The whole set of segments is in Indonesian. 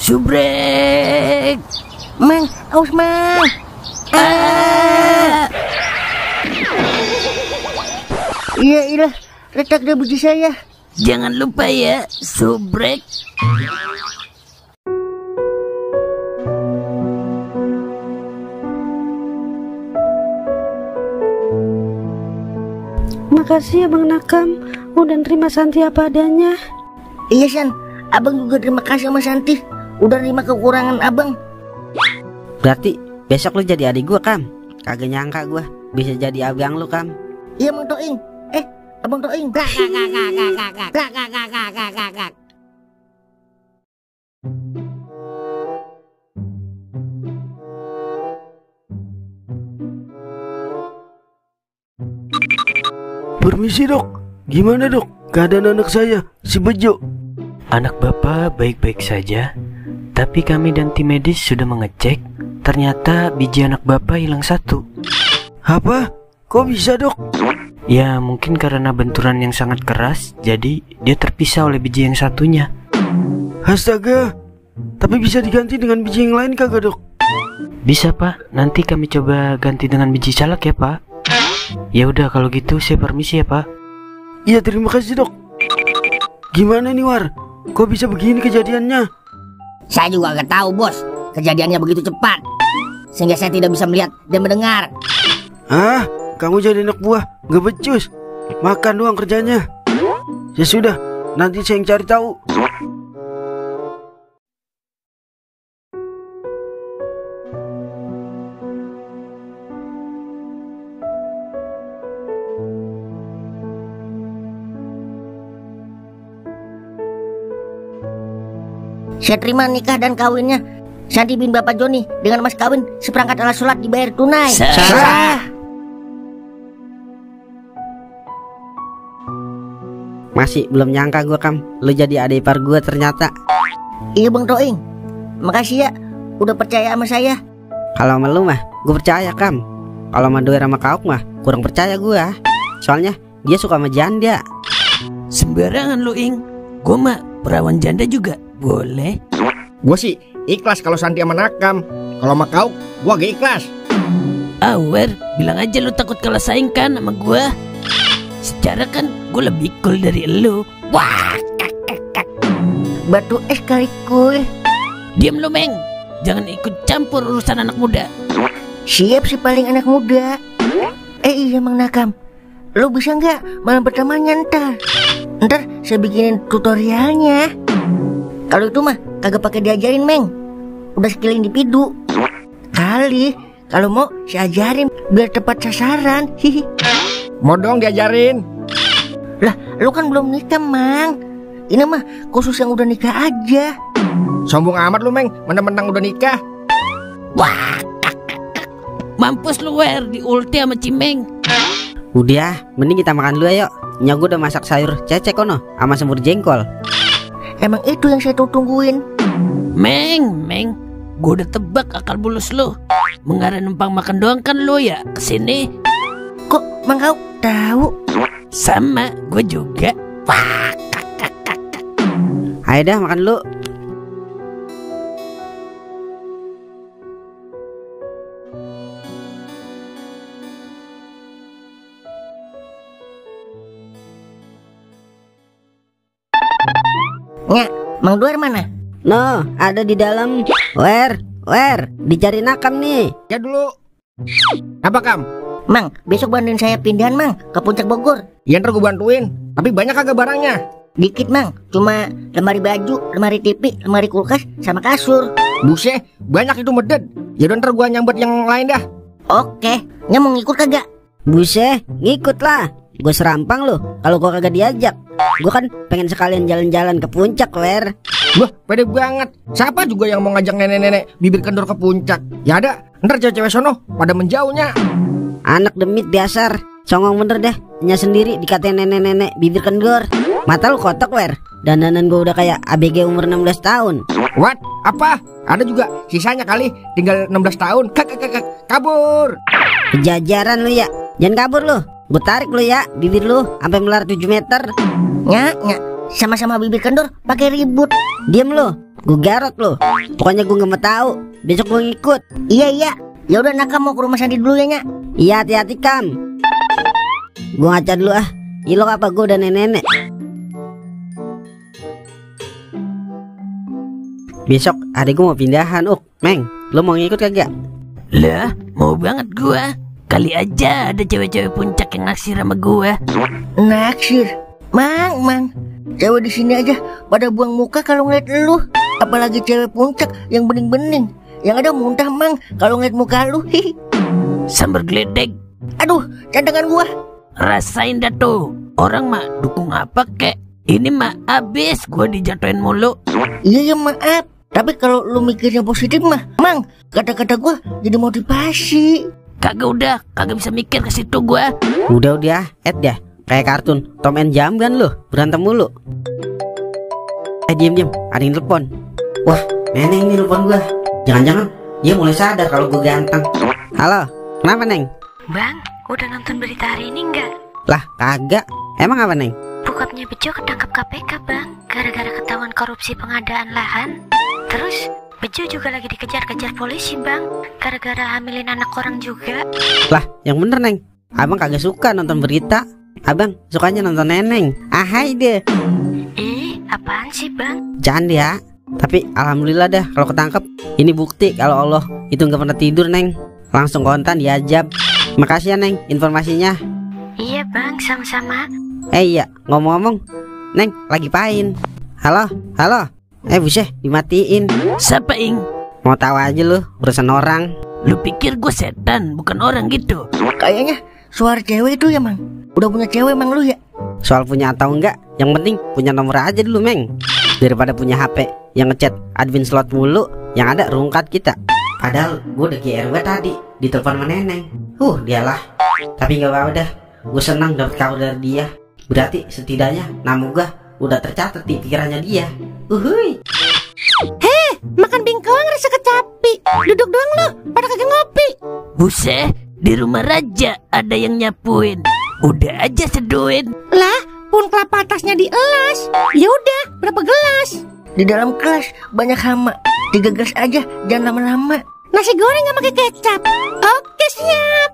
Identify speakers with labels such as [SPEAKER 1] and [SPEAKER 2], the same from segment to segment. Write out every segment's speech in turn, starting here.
[SPEAKER 1] Subrek.
[SPEAKER 2] Mang, aus Mang. Iya, retak deh biji saya.
[SPEAKER 1] Jangan lupa ya, Subrek.
[SPEAKER 3] Makasih ya Bang Nakam, udah nerima Santi apa adanya.
[SPEAKER 2] Iya San, abang juga terima kasih sama Santi, udah nerima kekurangan abang.
[SPEAKER 4] Berarti besok lu jadi adik gua, Kam. Kagak nyangka gua bisa jadi abang lu, Kam.
[SPEAKER 2] Iya Bang Toing. Abang Toing.
[SPEAKER 5] Permisi dok, gimana dok keadaan anak saya, si Bejo?
[SPEAKER 6] Anak bapak baik-baik saja, tapi kami dan tim medis sudah mengecek, ternyata biji anak bapak hilang satu.
[SPEAKER 5] Apa? Kok bisa dok?
[SPEAKER 6] Ya mungkin karena benturan yang sangat keras, jadi dia terpisah oleh biji yang satunya.
[SPEAKER 5] Astaga, tapi bisa diganti dengan biji yang lain kagak dok?
[SPEAKER 6] Bisa pak, nanti kami coba ganti dengan biji salak ya pak. Ya udah kalau gitu saya permisi ya pak.
[SPEAKER 5] Iya terima kasih dok. Gimana nih War? Kok bisa begini kejadiannya?
[SPEAKER 2] Saya juga gak tahu bos, kejadiannya begitu cepat sehingga saya tidak bisa melihat dan mendengar.
[SPEAKER 5] Ah, kamu jadi anak buah, gak becus. Makan doang kerjanya. Ya sudah, nanti saya yang cari tahu.
[SPEAKER 2] Saya terima nikah dan kawinnya Santi bin Bapak Joni dengan mas kawin seperangkat alat sholat dibayar tunai.
[SPEAKER 1] Sah.
[SPEAKER 4] Masih belum nyangka gua, Kam. Lu jadi adik ipar gua ternyata.
[SPEAKER 2] Iya Bang Toing, makasih ya udah percaya sama saya.
[SPEAKER 4] Kalau sama lu mah gua percaya, Kam. Kalau sama Doer sama Kauk mah kurang percaya gua. Soalnya dia suka sama janda.
[SPEAKER 1] Sembarangan lu, Ing. Gua mah perawan janda juga boleh.
[SPEAKER 7] Gue sih ikhlas kalau Santi sama Nakam. Kalau sama Kauk, gue gak ikhlas.
[SPEAKER 1] Wer, bilang aja lu takut kalah saing kan sama gua. Secara kan gue lebih cool dari lu. Wah,
[SPEAKER 2] Batu es kali kuy.
[SPEAKER 1] diam lu, Meng. Jangan ikut campur urusan anak muda.
[SPEAKER 2] Siap si paling anak muda. Iya Mang Nakam, lu bisa nggak malam pertamanya ntar saya bikinin tutorialnya. Kalau itu mah kagak pakai diajarin Meng, udah skill individu. Kali kalau mau saya ajarin biar tepat sasaran. Hihi.
[SPEAKER 7] Mau dong diajarin.
[SPEAKER 2] Lah lu kan belum nikah Mang, ini mah khusus yang udah nikah aja.
[SPEAKER 7] Sombong amat lu Meng, mentang-mentang udah nikah.
[SPEAKER 1] Wah, mampus lu, Wer, di ulti sama Cimeng.
[SPEAKER 4] Udah, mending kita makan dulu yuk. Nya gua udah masak sayur cecek kono sama semur jengkol.
[SPEAKER 2] Emang itu yang saya tungguin.
[SPEAKER 1] Meng, gue udah tebak akal bulus lu. Mengarah numpang makan doang kan lu ya kesini.
[SPEAKER 2] Kok Mang Kauk tahu?
[SPEAKER 1] Sama, gue juga. Wah,
[SPEAKER 4] Ayo dah makan dulu.
[SPEAKER 2] Nyak, Mang Duer mana?
[SPEAKER 4] No, ada di dalam. Wer, dicari Nakam nih.
[SPEAKER 7] Ya dulu. Apa Kam?
[SPEAKER 2] Mang, besok bantuin saya pindahan Mang ke Puncak Bogor.
[SPEAKER 7] Ya ntar gue bantuin. Tapi banyak kagak barangnya?
[SPEAKER 2] Dikit Mang, cuma lemari baju, lemari TV, lemari kulkas, sama kasur.
[SPEAKER 7] Buset, banyak itu medet. Ya udah ntar gue nyambut yang lain dah.
[SPEAKER 2] Oke, Nya mau ngikut kagak?
[SPEAKER 4] Buset, ngikut lah. Gue serampang lu kalau gua kagak diajak. Gue kan pengen sekalian jalan-jalan ke puncak, Wer.
[SPEAKER 7] Wah, pede banget. Siapa juga yang mau ngajak nenek-nenek bibir kendor ke puncak? Ya ada, ntar cewek-cewek sono pada menjauhnya.
[SPEAKER 4] Anak demit dasar, songong bener deh. Nya sendiri dikatain nenek-nenek bibir kendor. Mata lu kotak, Wer. Dandanan gue udah kayak ABG umur 16 tahun.
[SPEAKER 7] What? Apa? Ada juga sisanya kali, tinggal 16 tahun. Kabur.
[SPEAKER 4] Kejajaran lu ya. Jangan kabur lu. Gue tarik lu ya, bibir lu sampai melar 7 meter.
[SPEAKER 2] Nya, sama-sama bibir kendor pakai ribut.
[SPEAKER 4] Diem lu, Gue garot lo. Pokoknya gue gak mau tahu. Besok gue ngikut.
[SPEAKER 2] Iya iya. Ya udah Nakam mau ke rumah Santi dulu ya Nya.
[SPEAKER 4] Iya hati-hati Kam. Gue ngaca dulu ah. Ilok apa gue udah nenek-nenek. Besok adek gue mau pindahan. Meng, lo mau ngikut kagak?
[SPEAKER 1] Lah, mau banget gua. Kali aja ada cewek-cewek puncak yang naksir sama gua.
[SPEAKER 2] Naksir? Mang. Cewek di sini aja pada buang muka kalau ngeliat lu. Apalagi cewek puncak yang bening-bening. Yang ada muntah Mang kalau ngeliat muka lu.
[SPEAKER 1] Sambar geledek.
[SPEAKER 2] Aduh, cantengan gua.
[SPEAKER 1] Rasain dah tuh. Orang mah dukung apa kek. Ini mah abis gua dijatuhin mulu.
[SPEAKER 2] Iya maaf. Tapi kalau lu mikirnya positif mah, Mang, kata-kata gua jadi motivasi.
[SPEAKER 1] Kagak bisa mikir ke situ gua.
[SPEAKER 4] Udah dah. Kayak kartun Tom and Jerry kan lu, berantem mulu. Diem, ada yang telepon. Wah, Neneng nih telepon gua. Jangan-jangan dia mulai sadar kalau gua ganteng. Halo, kenapa Neng?
[SPEAKER 3] Bang, udah nonton berita hari ini enggak?
[SPEAKER 4] Lah, kagak. Emang apa Neng?
[SPEAKER 3] Bokapnya Bejo ketangkap KPK bang, gara-gara ketahuan korupsi pengadaan lahan. Terus Bejo juga lagi dikejar-kejar polisi bang, gara-gara hamilin anak orang juga.
[SPEAKER 4] Lah, yang bener Neng. Abang kagak suka nonton berita. Abang sukanya nonton Neneng. Ahai deh.
[SPEAKER 3] Apaan sih bang?
[SPEAKER 4] Jangan ya. Tapi alhamdulillah dah kalau ketangkep. Ini bukti kalau Allah itu nggak pernah tidur Neng. Langsung kontan diajab. Makasih ya Neng informasinya.
[SPEAKER 3] Iya bang, sama-sama.
[SPEAKER 4] Iya, ngomong-ngomong, Neng lagi pain. Halo. Buset, dimatiin.
[SPEAKER 1] Siapa Ing?
[SPEAKER 4] Mau tahu aja lu, urusan orang.
[SPEAKER 1] Lu pikir gue setan, bukan orang gitu?
[SPEAKER 2] Kayaknya suara cewek itu ya Mang. Udah punya cewek Mang lu ya?
[SPEAKER 4] Soal punya atau enggak, yang penting punya nomor aja dulu Meng. Daripada punya HP yang ngechat admin slot mulu, yang ada rungkat kita. Padahal gue udah GR tadi ditelepon sama Neneng. Dialah. Tapi gak apa-apa dah. Gue senang dapet kabar dari dia. Berarti setidaknya nama gue udah tercatat di pikirannya dia. Uhuy.
[SPEAKER 3] Makan bingkong rasa kecapi. Duduk doang lo, pada kagak ngopi.
[SPEAKER 1] Buset, di rumah raja ada yang nyapuin. Udah aja seduin.
[SPEAKER 3] Lah, pun kelapa atasnya dielas. Ya udah, berapa gelas?
[SPEAKER 2] Di dalam kelas banyak hama. 3 gelas aja, jangan lama-lama.
[SPEAKER 3] Nasi goreng gak pakai kecap. Oke, siap.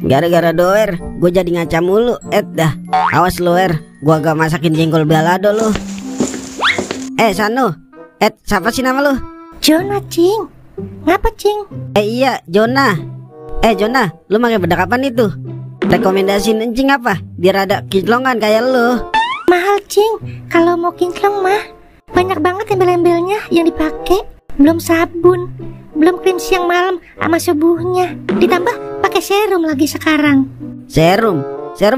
[SPEAKER 4] Gara-gara doer, gue jadi ngaca mulu. Dah, awas lo gue agak masakin jengkol balado lo. Sanu, siapa sih nama lo?
[SPEAKER 3] Jona, Cing. Ngapa, Cing?
[SPEAKER 4] Iya, Jona. Jona, lu pakai bedak apaan itu? Rekomendasiin encing apa? Biar ada kinclongan kayak lo.
[SPEAKER 3] Mahal, Cing. Kalau mau kinclong mah banyak banget embel-embelnya yang dipakai. Belum sabun, belum krim siang malam sama subuhnya. Ditambah pakai serum lagi sekarang.
[SPEAKER 4] Serum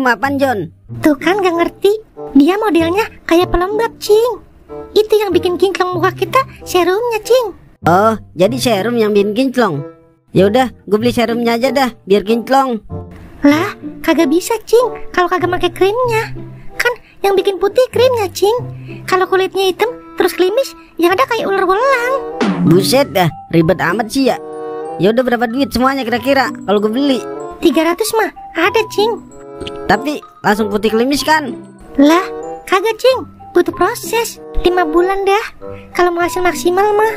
[SPEAKER 4] apaan John?
[SPEAKER 3] Tuh kan gak ngerti. Dia modelnya kayak pelembab Cing. Itu yang bikin kinclong muka kita, serumnya Cing.
[SPEAKER 4] Oh, jadi serum yang bikin kinclong. Ya udah, gue beli serumnya aja dah, biar kinclong.
[SPEAKER 3] Lah, kagak bisa Cing kalau kagak pakai krimnya. Kan yang bikin putih krimnya Cing. Kalau kulitnya hitam terus klimis, yang ada kayak ular belang.
[SPEAKER 4] Buset dah, ribet amat sih ya. Ya udah berapa duit semuanya kira-kira kalau gue beli?
[SPEAKER 3] 300 mah ada Cing.
[SPEAKER 4] Tapi langsung putih klimis kan?
[SPEAKER 3] Lah, kagak Cing, butuh proses 5 bulan dah. Kalau mau hasil maksimal mah.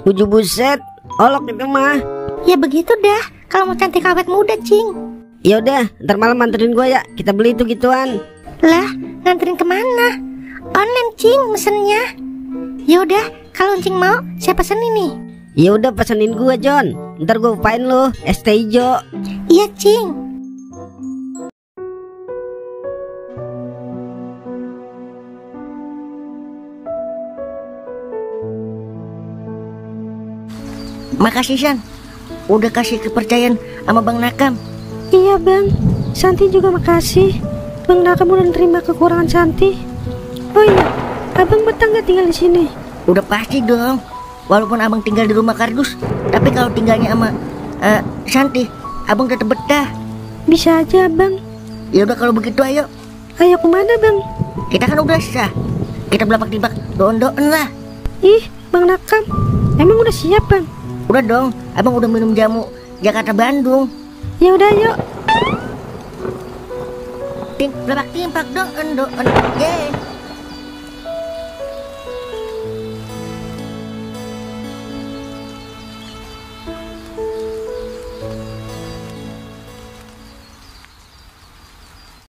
[SPEAKER 4] Buset, olok itu mah.
[SPEAKER 3] Ya begitu dah, kalau mau cantik awet muda Cing.
[SPEAKER 4] Ya udah, ntar malam anterin gue ya, kita beli itu gituan.
[SPEAKER 3] Lah, nganterin kemana? Online Cing mesennya. Ya udah, kalau Cing mau, saya pesen ini.
[SPEAKER 4] Ya udah pesenin gue John. Ntar gue upain lo es teh hijau.
[SPEAKER 3] Iya Cing.
[SPEAKER 2] Makasih San, udah kasih kepercayaan sama Bang Nakam.
[SPEAKER 3] Iya Bang, Santi juga makasih. Bang Nakam udah nerima kekurangan Santi. Oh iya, Abang betah nggak tinggal di sini?
[SPEAKER 2] Udah pasti dong. Walaupun Abang tinggal di rumah kardus, tapi kalau tinggalnya sama Santi, Abang tetap betah.
[SPEAKER 3] Bisa aja Bang.
[SPEAKER 2] Ya udah kalau begitu ayo.
[SPEAKER 3] Ayo kemana bang?
[SPEAKER 2] Kita kan udah sah. Kita belapak-tibak doon-doon lah.
[SPEAKER 3] Ih, Bang Nakam, emang udah siap bang?
[SPEAKER 2] Udah dong, abang udah minum jamu Jakarta Bandung.
[SPEAKER 3] Ya udah yuk.
[SPEAKER 2] Belabak timpak doon-doon. Yeay.